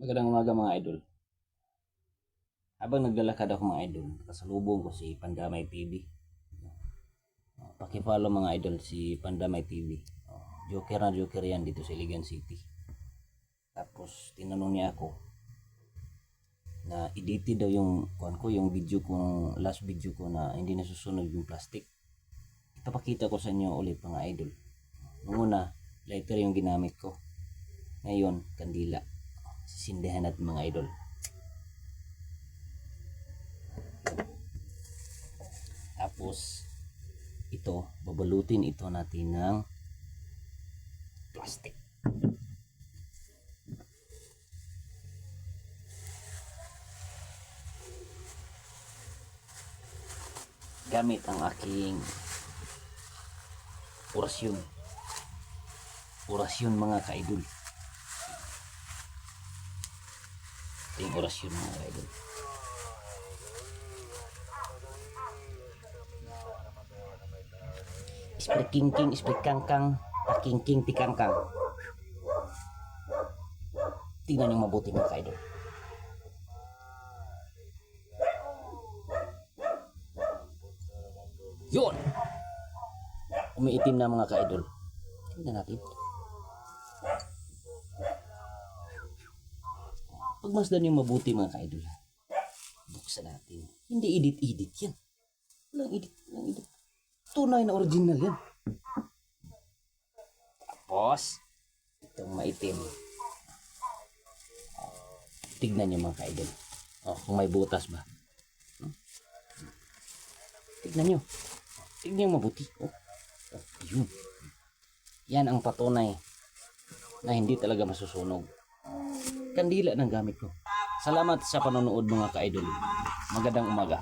Magandang umaga mga idol. Habang naglalakad ako mga idol, kasalubong ko si Pandamay TV. Paki-follow mga idol si Pandamay TV. Joker na joker yan dito sa Iligan City. Tapos tinanong niya ako na edited daw yung yung video ko, last video ko na hindi nasusunog yung plastic. Ipapakita ko sa inyo ulit mga idol. Nung una, lighter yung ginamit ko. Ngayon, kandila. Sisindihan natin mga idol. Tapos ito, babalutin ito natin ng plastic. Gamit ang aking orasyon mga kaidol. Ito yung orasyon mga kaidol. Spray king, spray kangkang, king tikangkang. Tingnan yung mabuti mga kaidol. Yun! Umiitim na mga kaidol. Tingnan natin. Pagmasdan yung mabuti mga kaidol. Buksan natin. Hindi edit yan. Walang edit. Tunay na original yan. Tapos, itong maitim. Tignan nyo mga kaidol. Kung may butas ba. Tignan nyo. Tignan nyo mabuti. Yun. Yan ang patunay na hindi talaga masusunog. Kandila ng gamit ko. Salamat sa panonood mga kaidol. Magandang umaga.